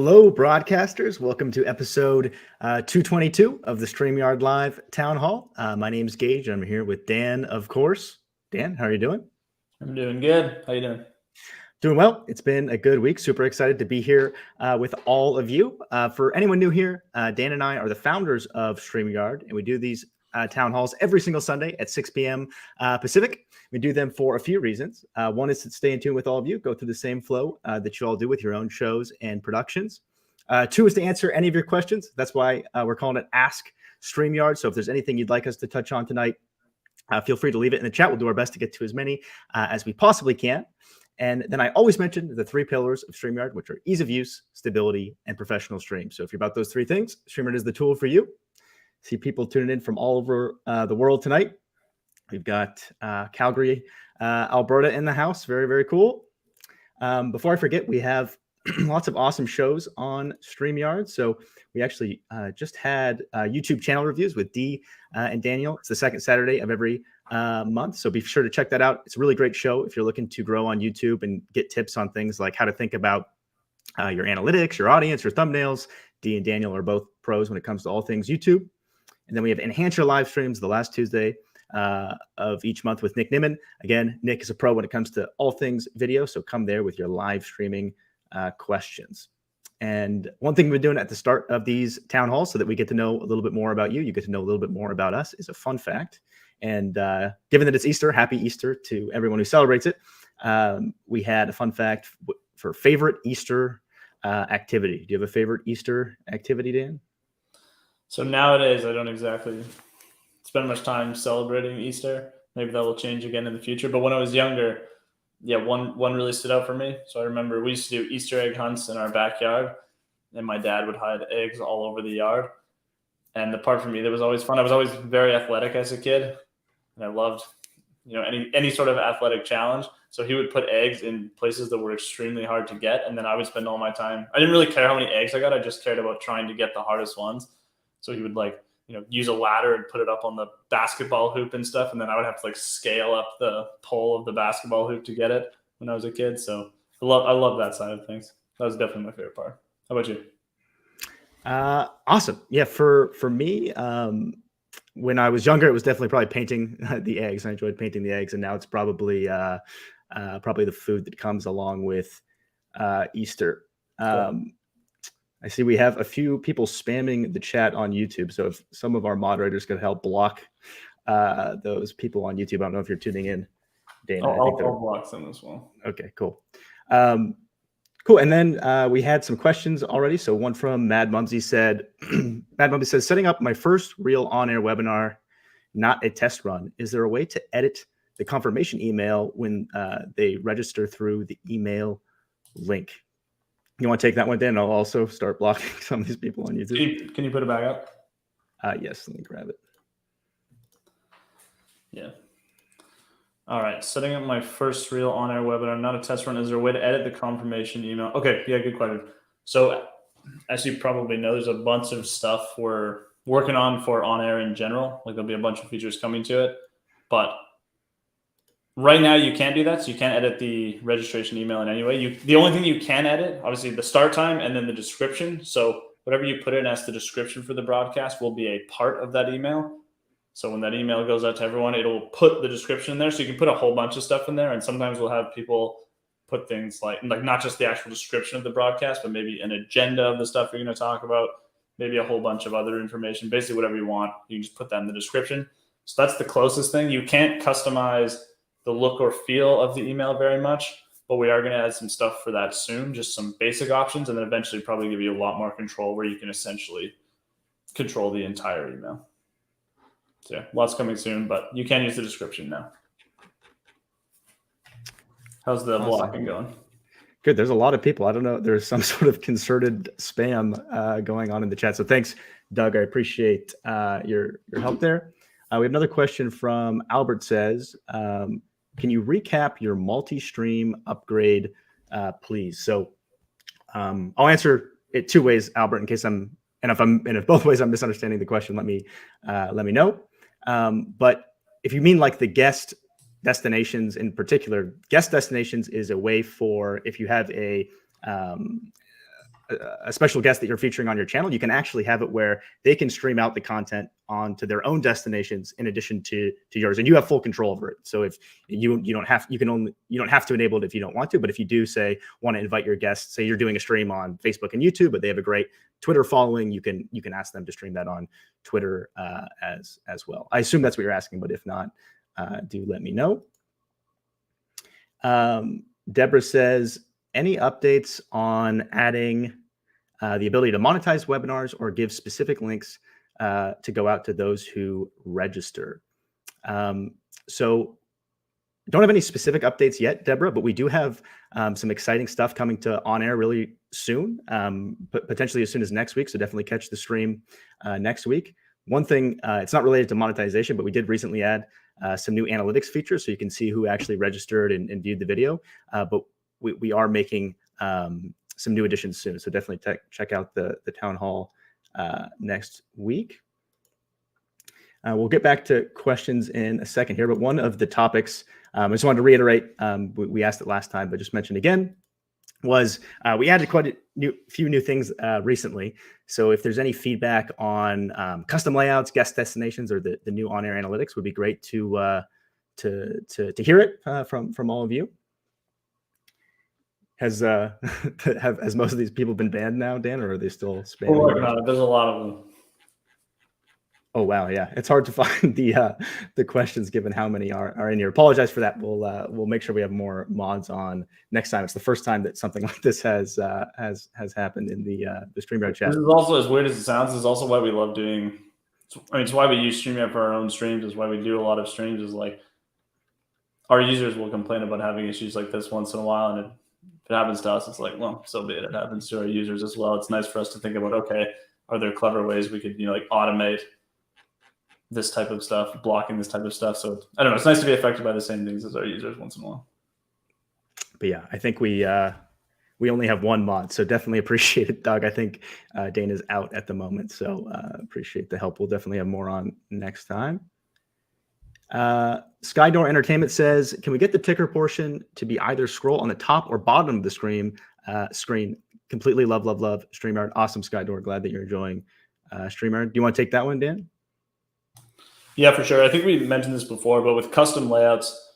Hello, broadcasters. Welcome to episode 222 of the StreamYard Live Town Hall. My name is Geige. I'm here with Dan, of course. Dan, how are you doing? I'm doing good. How you doing? Doing well. It's been a good week. Super excited to be here with all of you. For anyone new here, Dan and I are the founders of StreamYard, and we do these town halls every single Sunday at 6 p.m. Pacific. We do them for a few reasons. One is to stay in tune with all of you, go through the same flow that you all do with your own shows and productions. Two is to answer any of your questions. That's why we're calling it Ask StreamYard. So if there's anything you'd like us to touch on tonight, feel free to leave it in the chat. We'll do our best to get to as many as we possibly can. And then I always mention the three pillars of StreamYard, which are ease of use, stability, and professional stream. So if you're about those three things, StreamYard is the tool for you. See people tuning in from all over the world tonight. We've got Calgary, Alberta in the house. Very, very cool. Before I forget, we have lots of awesome shows on StreamYard. So we actually just had YouTube channel reviews with Dee and Daniel. It's the second Saturday of every month. So be sure to check that out. It's a really great show if you're looking to grow on YouTube and get tips on things like how to think about your analytics, your audience, your thumbnails. Dee and Daniel are both pros when it comes to all things YouTube. And then we have Enhance Your Live Streams the last Tuesday of each month with Nick Nimmin. Again, Nick is a pro when it comes to all things video. So come there with your live streaming questions. And one thing we're doing at the start of these town halls so that we get to know a little bit more about you, you get to know a little bit more about us, is a fun fact. And given that it's Easter, happy Easter to everyone who celebrates it. We had a fun fact for favorite Easter activity. Do you have a favorite Easter activity, Dan? So nowadays, I don't exactly spend much time celebrating Easter. Maybe that will change again in the future. But when I was younger, yeah, one really stood out for me. So I remember we used to do Easter egg hunts in our backyard, and my dad would hide eggs all over the yard. And the part for me that was always fun, I was always very athletic as a kid, and I loved, any sort of athletic challenge. So he would put eggs in places that were extremely hard to get, and then I would spend all my time. I didn't really care how many eggs I got. I just cared about trying to get the hardest ones. So he would use a ladder and put it up on the basketball hoop and stuff. And then I would have to scale up the pole of the basketball hoop to get it when I was a kid. So I love that side of things. That was definitely my favorite part. How about you? Awesome. Yeah. For me, when I was younger, it was definitely probably painting the eggs. I enjoyed painting the eggs. And now it's probably the food that comes along with Easter. Cool. I see we have a few people spamming the chat on YouTube. So if some of our moderators could help block those people on YouTube, I don't know if you're tuning in, Dana. I'll block them as well. Okay, cool. Cool. And then we had some questions already. So one from Mad Mumsy said, Mad Mumsy says, setting up my first real on-air webinar, not a test run. Is there a way to edit the confirmation email when they register through the email link? You want to take that one, Dan? I'll also start blocking some of these people on YouTube. Can you put it back up? Yes, let me grab it. Yeah. All right. Setting up my first real on-air webinar, not a test run. Is there a way to edit the confirmation email? Okay. Yeah, good question. So as you probably know, there's a bunch of stuff we're working on for on-air in general. There'll be a bunch of features coming to it. But right now, you can't do that. So you can't edit the registration email in any way. The only thing you can edit, obviously, the start time and then the description. So whatever you put in as the description for the broadcast will be a part of that email. So when that email goes out to everyone, it'll put the description in there. So you can put a whole bunch of stuff in there. And sometimes we'll have people put things like not just the actual description of the broadcast, but maybe an agenda of the stuff you're going to talk about, maybe a whole bunch of other information, basically whatever you want. You can just put that in the description. So that's the closest thing. You can't customize the look or feel of the email very much, but we are going to add some stuff for that soon, just some basic options, and then eventually probably give you a lot more control where you can essentially control the entire email. So yeah, lots coming soon, but you can use the description now. How's the blocking going? Good. There's a lot of people. I don't know. There's some sort of concerted spam going on in the chat. So thanks, Doug. I appreciate your help there. We have another question from Albert says, can you recap your multi-stream upgrade, please? So I'll answer it two ways, Albert, in case if both ways I'm misunderstanding the question, let me know. But if you mean like the guest destinations in particular, guest destinations is a way for, if you have a a special guest that you're featuring on your channel, you can actually have it where they can stream out the content onto their own destinations in addition to yours, and you have full control over it. So if you don't have to enable it if you don't want to, but if you do want to invite your guests, say you're doing a stream on Facebook and YouTube, but they have a great Twitter following, you can ask them to stream that on Twitter as well. I assume that's what you're asking, but if not, do let me know. Deborah says, any updates on adding the ability to monetize webinars or give specific links to go out to those who register? So don't have any specific updates yet, Deborah, but we do have some exciting stuff coming to on air really soon, potentially as soon as next week. So definitely catch the stream next week. One thing, it's not related to monetization, but we did recently add some new analytics features so you can see who actually registered and viewed the video. But we are making some new additions soon. So definitely check out the town hall next week. We'll get back to questions in a second here, but one of the topics I just wanted to reiterate, we asked it last time, but just mentioned again, was we added quite a few new things recently. So if there's any feedback on custom layouts, guest destinations, or the new on-air analytics, would be great to hear it from all of you. Has most of these people been banned now, Dan, or are they still spamming? We're working on it. There's a lot of them. Oh wow, yeah, it's hard to find the questions given how many are in here. Apologize for that. We'll make sure we have more mods on next time. It's the first time that something like this has happened in the StreamYard chat. This is also, as weird as it sounds, this is also why we love doing. I mean, it's why we use StreamYard for our own streams. Is why we do a lot of streams. Is like our users will complain about having issues like this once in a while, and if it happens to us, it's like, well, so be it. It happens to our users as well. It's nice for us to think about, okay, are there clever ways we could, like automate this type of stuff, blocking this type of stuff. So I don't know. It's nice to be affected by the same things as our users once in a while. But yeah, I think we only have one mod, so definitely appreciate it, Doug. I think Dana's out at the moment, so appreciate the help. We'll definitely have more on next time. Skydoor Entertainment says, can we get the ticker portion to be either scroll on the top or bottom of the screen? Completely love StreamYard. Awesome, Skydoor. Glad that you're enjoying StreamYard. Do you want to take that one, Dan? Yeah, for sure. I think we mentioned this before, but with custom layouts,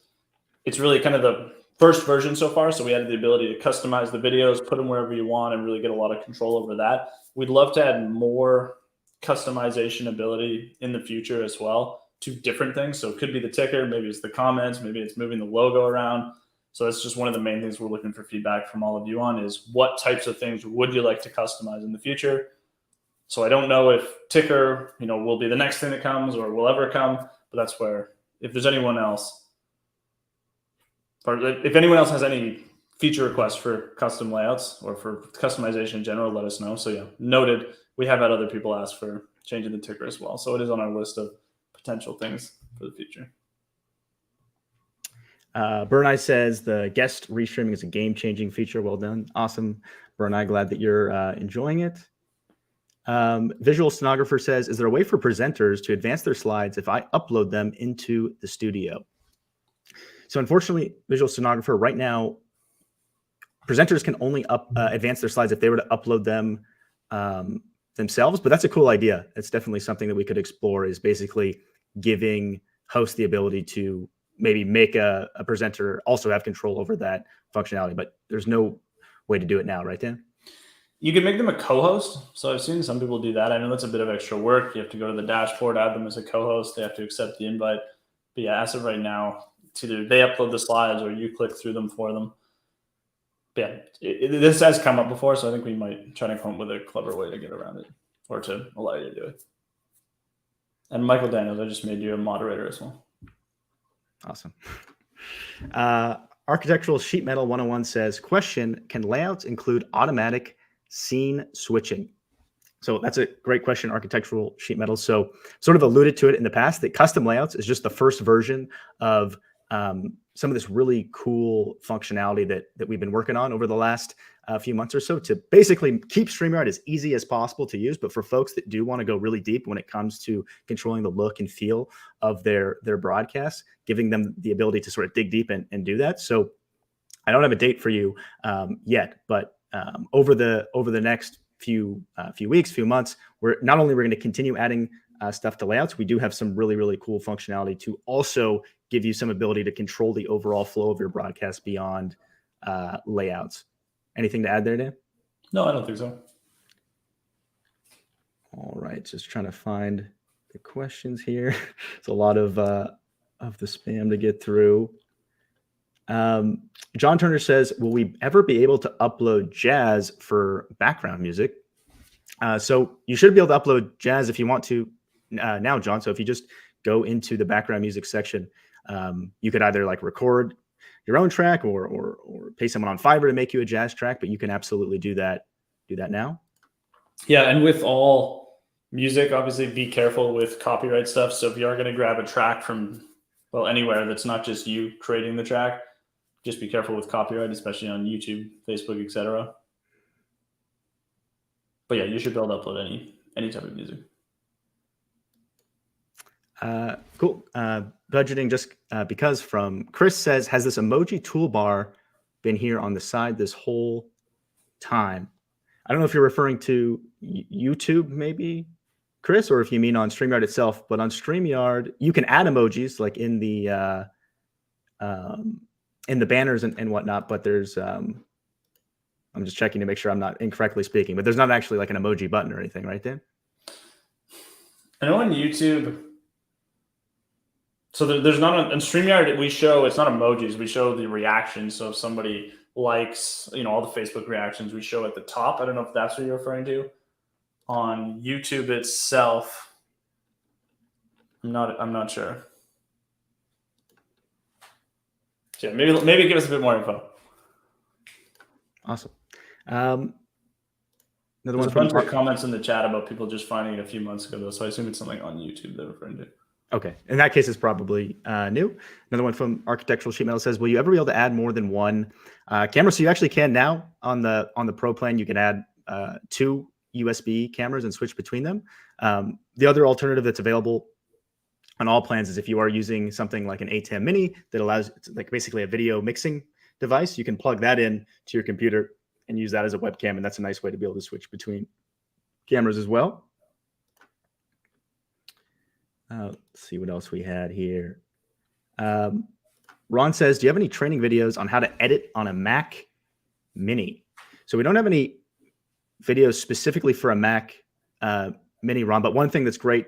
it's really kind of the first version so far. So we added the ability to customize the videos, put them wherever you want, and really get a lot of control over that. We'd love to add more customization ability in the future as well to different things. So it could be the ticker, maybe it's the comments, maybe it's moving the logo around. So that's just one of the main things we're looking for feedback from all of you on, is what types of things would you like to customize in the future? So I don't know if ticker, will be the next thing that comes or will ever come, but that's where, if there's anyone else, or if anyone else has any feature requests for custom layouts or for customization in general, let us know. So yeah, noted. We have had other people ask for changing the ticker as well. So it is on our list of potential things for the future. Bernai says the guest restreaming is a game-changing feature. Well done. Awesome. Bernai, glad that you're enjoying it. Visual Stenographer says, is there a way for presenters to advance their slides if I upload them into the studio? So unfortunately, Visual Stenographer, right now, presenters can only advance their slides if they were to upload them themselves, but that's a cool idea. It's definitely something that we could explore, is basically giving hosts the ability to maybe make a presenter also have control over that functionality, but there's no way to do it now, right, Dan? You can make them a co-host. So I've seen some people do that. I know that's a bit of extra work. You have to go to the dashboard, add them as a co-host. They have to accept the invite. But yeah, as of right now, it's either they upload the slides or you click through them for them. But yeah, this has come up before, so I think we might try to come up with a clever way to get around it or to allow you to do it. And Michael Daniels, I just made you a moderator as well. Awesome. Architectural Sheet Metal 101 says, question, can layouts include automatic scene switching? So that's a great question, Architectural Sheet Metal. So sort of alluded to it in the past that custom layouts is just the first version of some of this really cool functionality that we've been working on over the last few months or so to basically keep StreamYard as easy as possible to use. But for folks that do want to go really deep when it comes to controlling the look and feel of their broadcasts, giving them the ability to sort of dig deep and do that. So I don't have a date for you yet, but over the next few weeks, few months, we're going to continue adding stuff to layouts. We do have some really, really cool functionality to also give you some ability to control the overall flow of your broadcast beyond layouts. Anything to add there, Dan? No, I don't think so. All right, just trying to find the questions here. It's a lot of the spam to get through. John Turner says, will we ever be able to upload jazz for background music? So you should be able to upload jazz if you want to now, John. So if you just go into the background music section, you could either like record your own track or pay someone on Fiverr to make you a jazz track, but you can absolutely do that now. Yeah, and with all music, obviously be careful with copyright stuff. So if you are going to grab a track from, well, anywhere that's not just you creating the track, just be careful with copyright, especially on YouTube, Facebook, etc. But yeah, you should be able to upload any type of music. Cool. Budgeting just because from Chris says, has this emoji toolbar been here on the side this whole time? I don't know if you're referring to YouTube, maybe, Chris, or if you mean on StreamYard itself. But on StreamYard, you can add emojis like in the banners and whatnot. But there's I'm just checking to make sure I'm not incorrectly speaking. But there's not actually like an emoji button or anything, right, Dan? I know on YouTube. So there's not on StreamYard. We show it's not emojis. We show the reactions. So if somebody likes, all the Facebook reactions, we show at the top. I don't know if that's what you're referring to. On YouTube itself, I'm not sure. So yeah, maybe give us a bit more info. Awesome. Another one from comments in the chat about people just finding it a few months ago, though. So I assume it's something on YouTube they're referring to. Okay. In that case, it's probably new. Another one from Architectural Sheet Metal says, will you ever be able to add more than one camera? So you actually can now on the Pro plan. You can add 2 USB cameras and switch between them. The other alternative that's available on all plans is if you are using something like an ATEM Mini that allows, it's like basically a video mixing device, you can plug that in to your computer and use that as a webcam. And that's a nice way to be able to switch between cameras as well. Let's see what else we had here. Ron says, do you have any training videos on how to edit on a Mac Mini? So we don't have any videos specifically for a Mac Mini, Ron, but one thing that's great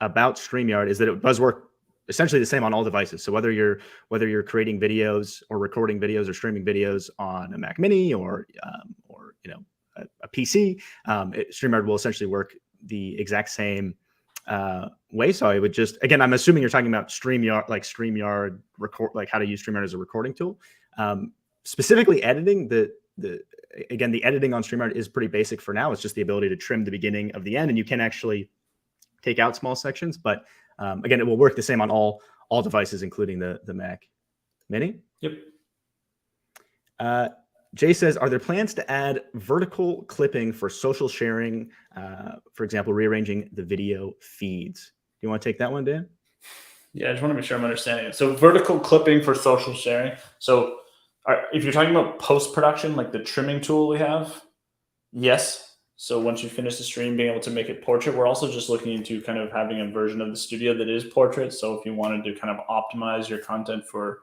about StreamYard is that it does work essentially the same on all devices. So whether you're creating videos or recording videos or streaming videos on a Mac Mini or a PC, StreamYard will essentially work the exact same way. So I would just, again, I'm assuming you're talking about StreamYard record, like how to use StreamYard as a recording tool. Specifically editing, the editing on StreamYard is pretty basic for now. It's just the ability to trim the beginning of the end, and you can actually take out small sections. But again, it will work the same on all devices, including the Mac Mini. Yep. Jay says, are there plans to add vertical clipping for social sharing? For example, rearranging the video feeds. Do you want to take that one, Dan? Yeah, I just want to make sure I'm understanding it. So vertical clipping for social sharing. So if you're talking about post-production, like the trimming tool we have, yes. So once you finish the stream, being able to make it portrait, we're also just looking into kind of having a version of the studio that is portrait. So if you wanted to kind of optimize your content for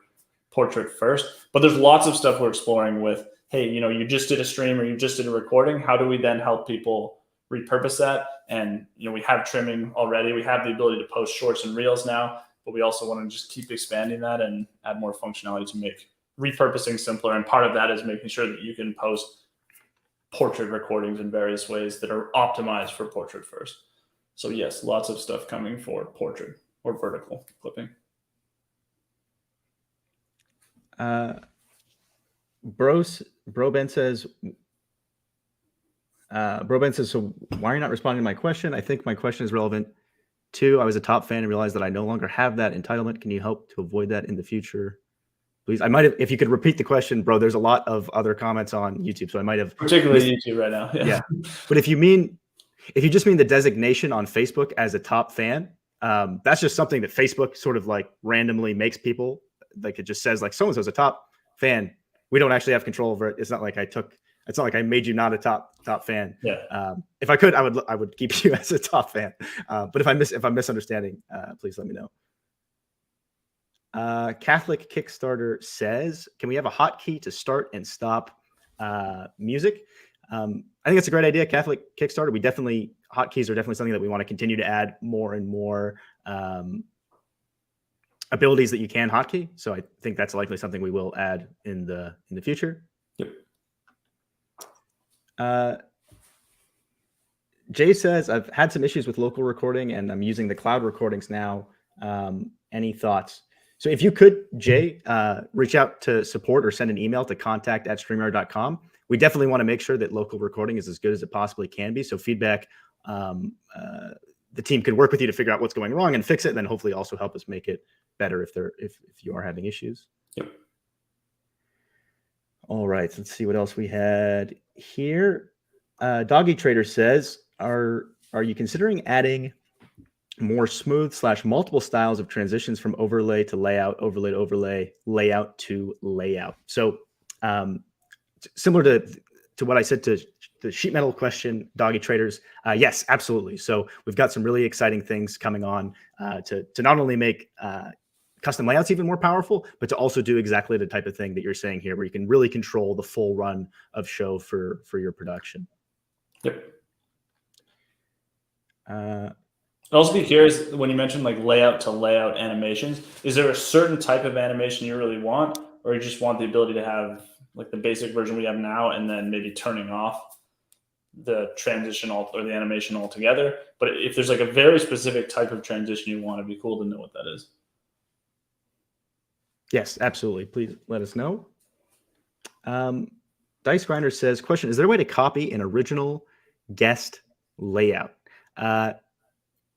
portrait first, but there's lots of stuff we're exploring with, hey, you just did a stream or you just did a recording. How do we then help people repurpose that? And, we have trimming already. We have the ability to post shorts and reels now, but we also want to just keep expanding that and add more functionality to make repurposing simpler. And part of that is making sure that you can post portrait recordings in various ways that are optimized for portrait first. So yes, lots of stuff coming for portrait or vertical clipping. Broben says, so why are you not responding to my question? I think my question is relevant too. I was a top fan and realized that I no longer have that entitlement. Can you help to avoid that in the future? Please. I might have, if you could repeat the question, bro, there's a lot of other comments on YouTube. So I might have particularly YouTube right now. Yeah. But if you just mean the designation on Facebook as a top fan, that's just something that Facebook sort of like randomly makes people, like it just says like so-and-so's a top fan. We don't actually have control over it. It's not like I took It's not like I made you not a top fan. Yeah. If I could, I would keep you as a top fan. But if I'm misunderstanding, please let me know. Catholic Kickstarter says, can we have a hotkey to start and stop music? I think it's a great idea, Catholic Kickstarter. Hotkeys are definitely something that we want to continue to add more and more abilities that you can hotkey. So I think that's likely something we will add in the future. Yep. Jay says, I've had some issues with local recording and I'm using the cloud recordings now. Any thoughts? So if you could, Jay, reach out to support or send an email to contact@streamyard.com. We definitely want to make sure that local recording is as good as it possibly can be. So feedback, the team can work with you to figure out what's going wrong and fix it, and then hopefully also help us make it better if you are having issues. Yep. All right, let's see what else we had here. Doggy Trader says, are you considering adding more smooth / multiple styles of transitions from overlay to layout, overlay to overlay, layout to layout? So similar to what I said to the sheet metal question, Doggy Traders, yes, absolutely. So we've got some really exciting things coming on to not only make custom layouts even more powerful, but to also do exactly the type of thing that you're saying here, where you can really control the full run of show for your production. Yep. I'd also be curious, when you mentioned like layout to layout animations, is there a certain type of animation you really want, or you just want the ability to have like the basic version we have now and then maybe turning off the transition or the animation altogether? But if there's like a very specific type of transition you want, it'd be cool to know what that is. Yes, absolutely. Please let us know. Dice Grinder says, question, is there a way to copy an original guest layout?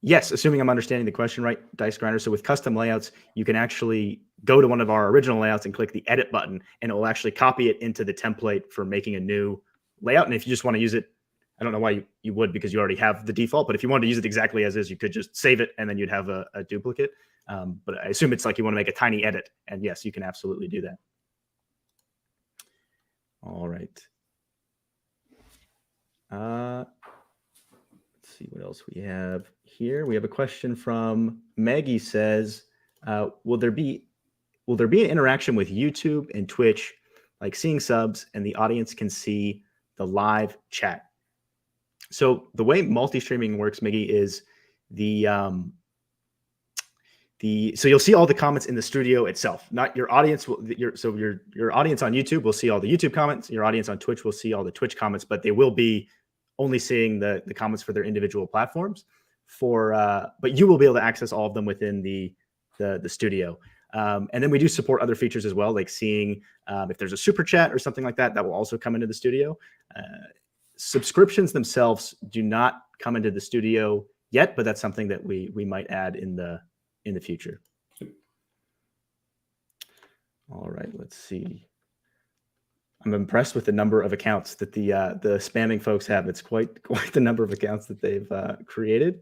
Yes, assuming I'm understanding the question right, Dice Grinder. So with custom layouts, you can actually go to one of our original layouts and click the edit button, and it will actually copy it into the template for making a new layout. And if you just want to use it, I don't know why you would, because you already have the default, but if you wanted to use it exactly as is, you could just save it and then you'd have a duplicate. But I assume it's like you want to make a tiny edit, and yes, you can absolutely do that. All right. Let's see what else we have here. We have a question from Maggie says, will there be an interaction with YouTube and Twitch, like seeing subs and the audience can see the live chat? So the way multi-streaming works, Miggy, is so you'll see all the comments in the studio itself, not your audience. Your audience on YouTube will see all the YouTube comments. Your audience on Twitch will see all the Twitch comments, but they will be only seeing the comments for their individual platforms. But you will be able to access all of them within the studio. And then we do support other features as well, like seeing if there's a super chat or something like that, that will also come into the studio. Subscriptions themselves do not come into the studio yet, but that's something that we might add in the future. All right, let's see. I'm impressed with the number of accounts that the spamming folks have. It's quite the number of accounts that they've created.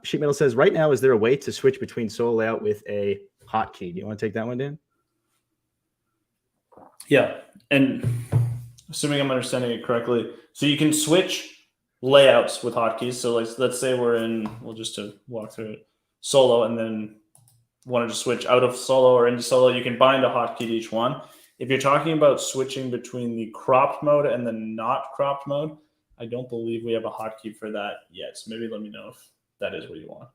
Sheet Metal says, right now, is there a way to switch between solo layout with a hotkey? Do you want to take that one, Dan? Yeah, and assuming I'm understanding it correctly, so you can switch layouts with hotkeys. So let's say we're in, just to walk through it, solo, and then wanted to switch out of solo or into solo, you can bind a hotkey to each one. If you're talking about switching between the cropped mode and the not cropped mode, I don't believe we have a hotkey for that yet. So maybe let me know if that is what you want.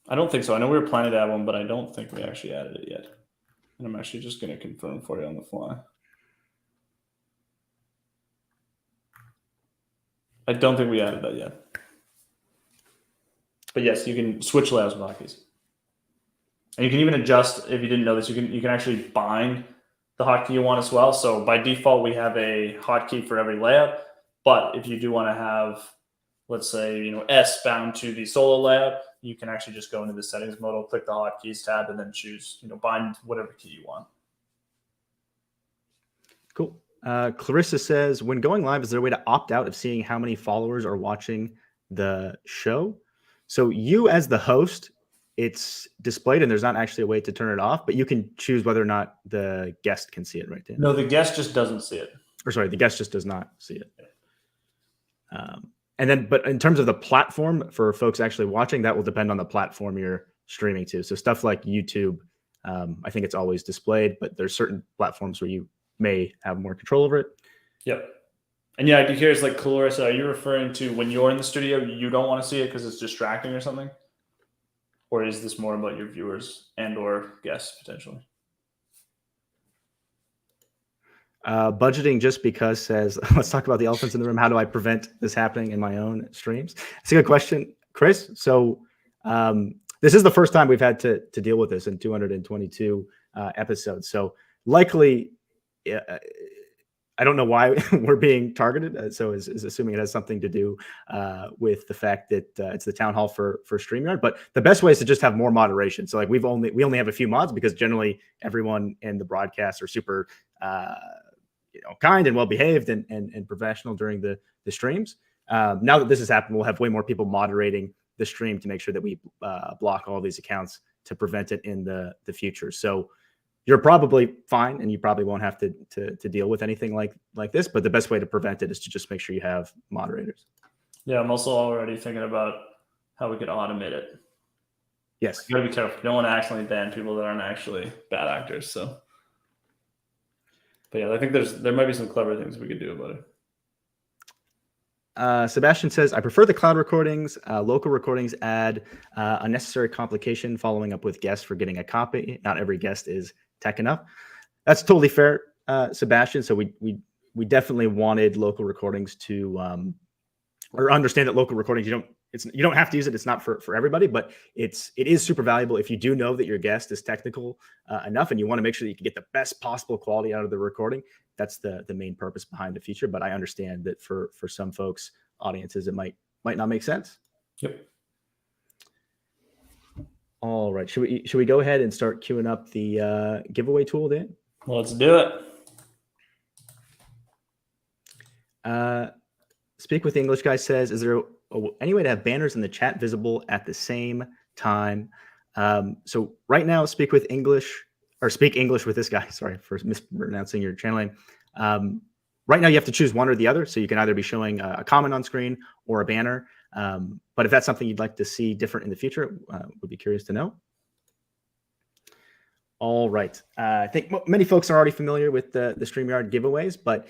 I don't think so. I know we were planning to have one, but I don't think we actually added it yet. And I'm actually just going to confirm for you on the fly. I don't think we added that yet. But yes, you can switch layouts with hotkeys. And you can even adjust, if you didn't know this, you can actually bind the hotkey you want as well. So by default, we have a hotkey for every layout. But if you do want to have, let's say, S bound to the solo layout, you can actually just go into the settings modal, click the hotkeys tab, and then choose, bind whatever key you want. Cool. Clarissa says, when going live, is there a way to opt out of seeing how many followers are watching the show? So you as the host it's displayed and there's not actually a way to turn it off, but you can choose whether or not the guest can see it, right, Dan? No, the guest just doesn't see it. Or sorry, the guest just does not see it. And then, but in terms of the platform for folks actually watching, that will depend on the platform you're streaming to. So stuff like YouTube, I think it's always displayed, but there's certain platforms where you may have more control over it. Yep. And yeah, I'd be curious, like Clarissa, are you referring to when you're in the studio, you don't want to see it because it's distracting or something? Or is this more about your viewers and or guests potentially? Budgeting just because says, let's talk about the elephants in the room. How do I prevent this happening in my own streams? It's a good question, Chris. So this is the first time we've had to deal with this in 222 episodes. So likely, I don't know why we're being targeted. So is assuming it has something to do with the fact that it's the town hall for StreamYard. But the best way is to just have more moderation. So like we only have a few mods because generally everyone in the broadcast are super kind and well behaved and professional during the streams. Now that this has happened, we'll have way more people moderating the stream to make sure that we block all these accounts to prevent it in the future. So you're probably fine, and you probably won't have to deal with anything like this. But the best way to prevent it is to just make sure you have moderators. Yeah, I'm also already thinking about how we could automate it. Yes, You gotta be careful. You don't want to accidentally ban people that aren't actually bad actors. So, but yeah, I think there might be some clever things we could do about it. Sebastian says, I prefer the cloud recordings. Local recordings add unnecessary complication following up with guests for getting a copy. Not every guest is tech enough. That's totally fair, Sebastian. So we definitely wanted local recordings to or understand that local recordings, you don't have to use it. It's not for everybody, but it is super valuable if you do know that your guest is technical enough and you want to make sure that you can get the best possible quality out of the recording. That's the main purpose behind the feature. But I understand that for some folks, audiences, it might not make sense. Yep. All right. Should we go ahead and start queuing up the giveaway tool, Dan? Let's do it. Speak with English guy says, is there any way to have banners in the chat visible at the same time? So right now, speak English with this guy. Sorry for mispronouncing your channel name. Right now, you have to choose one or the other. So you can either be showing a comment on screen or a banner. But if that's something you'd like to see different in the future, would be curious to know. All right. I think many folks are already familiar with the StreamYard giveaways, but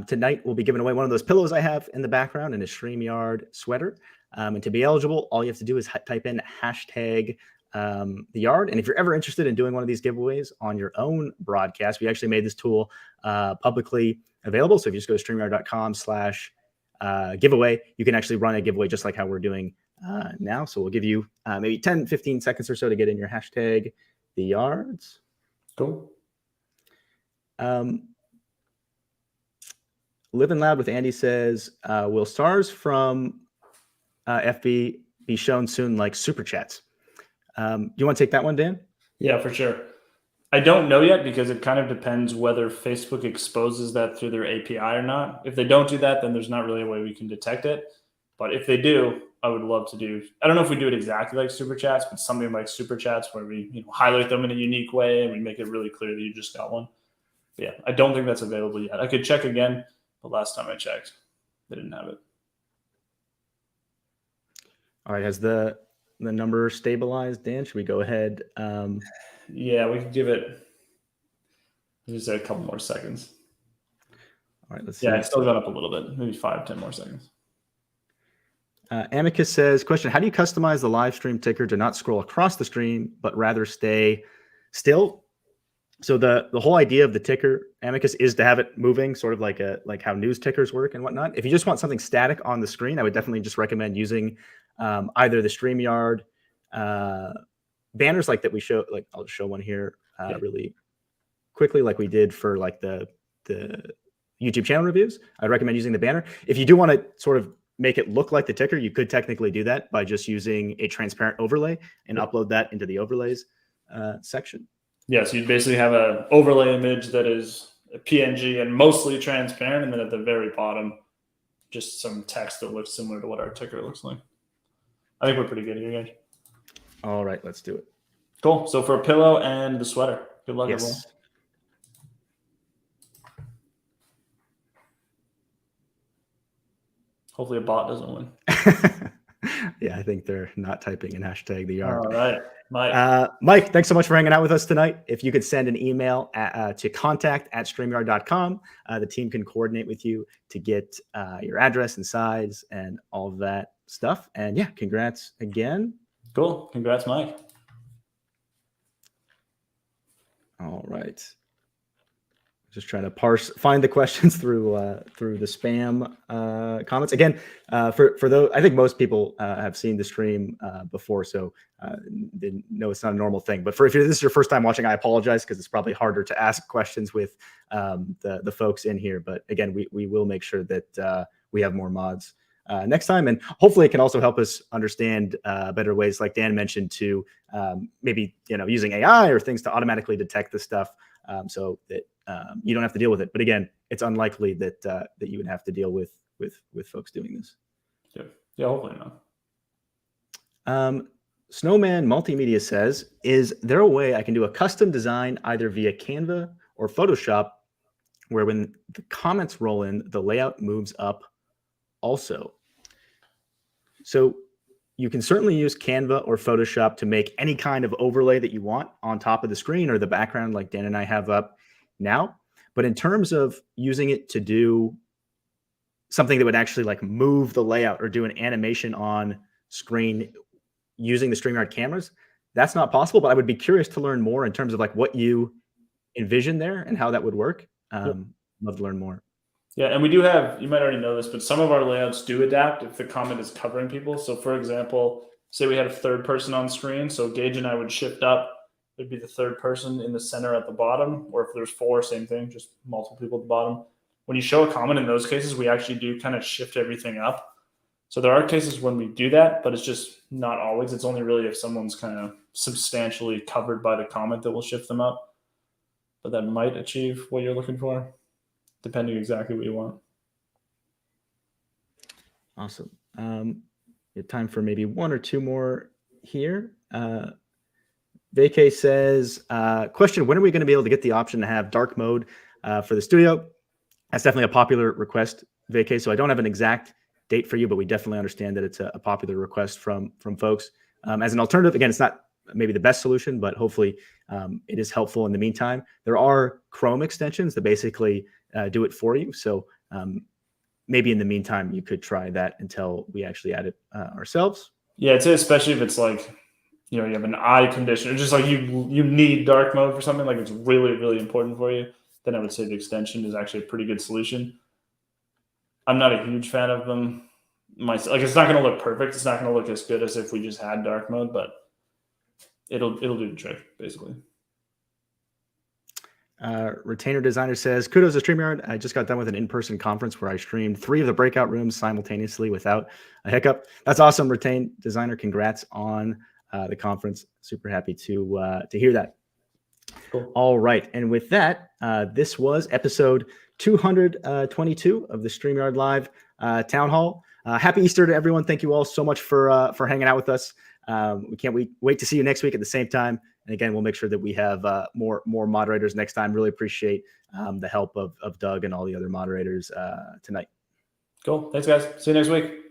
tonight we'll be giving away one of those pillows I have in the background and a StreamYard sweater. And to be eligible, all you have to do is type in hashtag the yard. And if you're ever interested in doing one of these giveaways on your own broadcast, we actually made this tool publicly available. So if you just go to StreamYard.com/giveaway, you can actually run a giveaway just like how we're doing now. So we'll give you maybe 10, 15 seconds or so to get in your hashtag the yards. Cool. Living Loud with Andy says, will stars from FB be shown soon like super chats? Do you want to take that one, Dan? Yeah, for sure. I don't know yet because it kind of depends whether Facebook exposes that through their API or not. If they don't do that, then there's not really a way we can detect it. But if they do, I would love to do. I don't know if we do it exactly like super chats, but something like super chats where we highlight them in a unique way and we make it really clear that you just got one. But yeah, I don't think that's available yet. I could check again, but last time I checked, they didn't have it. All right, has the number stabilized, Dan? Should we go ahead? Yeah, we could give it just a couple more seconds. All right, let's see. Yeah, it's still gone up a little bit, maybe 5-10 more seconds. Amicus says, question, how do you customize the live stream ticker to not scroll across the screen, but rather stay still? So the whole idea of the ticker, Amicus, is to have it moving, sort of like how news tickers work and whatnot. If you just want something static on the screen, I would definitely just recommend using either the StreamYard banners like that we show. Like I'll just show one here really quickly, like we did for like the YouTube channel reviews. I'd recommend using the banner. If you do want to sort of make it look like the ticker, you could technically do that by just using a transparent overlay and upload that into the overlays section. Yeah, so you'd basically have an overlay image that is a PNG and mostly transparent, and then at the very bottom, just some text that looks similar to what our ticker looks like. I think we're pretty good here, guys. All right, let's do it. Cool. So for a pillow and the sweater. Good luck, everyone. Yes. Hopefully a bot doesn't win. Yeah, I think they're not typing in hashtag the yard. All right, Mike. Mike, thanks so much for hanging out with us tonight. If you could send an email to contact@streamyard.com, the team can coordinate with you to get your address and size and all of that stuff. And yeah, congrats again. Cool. Congrats, Mike. All right. Just trying to find the questions through the spam comments. Again, for those, I think most people have seen the stream before, so they know it's not a normal thing. But if this is your first time watching, I apologize because it's probably harder to ask questions with the folks in here. But again, we will make sure that we have more mods next time, and hopefully it can also help us understand better ways, like Dan mentioned, to maybe using AI or things to automatically detect the stuff, so that you don't have to deal with it. But again, it's unlikely that that you would have to deal with folks doing this. Yeah, hopefully not. Snowman Multimedia says, is there a way I can do a custom design either via Canva or Photoshop where when the comments roll in, the layout moves up also? So you can certainly use Canva or Photoshop to make any kind of overlay that you want on top of the screen or the background like Dan and I have up now. But in terms of using it to do something that would actually like move the layout or do an animation on screen using the StreamYard cameras, that's not possible. But I would be curious to learn more in terms of like what you envision there and how that would work. Love to learn more. Yeah, and we do have, you might already know this, but some of our layouts do adapt if the comment is covering people. So for example, say we had a third person on screen. So Geige and I would shift up. It'd be the third person in the center at the bottom, or if there's four, same thing, just multiple people at the bottom. When you show a comment in those cases, we actually do kind of shift everything up. So there are cases when we do that, but it's just not always. It's only really if someone's kind of substantially covered by the comment that we'll shift them up. But that might achieve what you're looking for, depending exactly what you want. Awesome. We have time for maybe one or two more here. Vacay says, question, when are we going to be able to get the option to have dark mode for the studio? That's definitely a popular request, Vacay. So I don't have an exact date for you, but we definitely understand that it's a popular request from folks. As an alternative, again, it's not maybe the best solution, but hopefully it is helpful in the meantime. There are Chrome extensions that basically do it for you. So maybe in the meantime, you could try that until we actually add it ourselves. Yeah, I'd say especially if it's like, you have an eye condition, or just like you need dark mode for something, like it's really, really important for you, then I would say the extension is actually a pretty good solution. I'm not a huge fan of them myself. Like, it's not going to look perfect. It's not going to look as good as if we just had dark mode, but it'll do the trick, basically. Retainer Designer says, kudos to StreamYard. I just got done with an in-person conference where I streamed 3 of the breakout rooms simultaneously without a hiccup. That's awesome, Retain Designer. Congrats on the conference. Super happy to hear that. Cool. All right. And with that, this was episode 222 of the StreamYard Live Town Hall. Happy Easter to everyone. Thank you all so much for hanging out with us. We can't wait to see you next week at the same time. And again, we'll make sure that we have more moderators next time. Really appreciate the help of Doug and all the other moderators tonight. Cool. Thanks, guys. See you next week.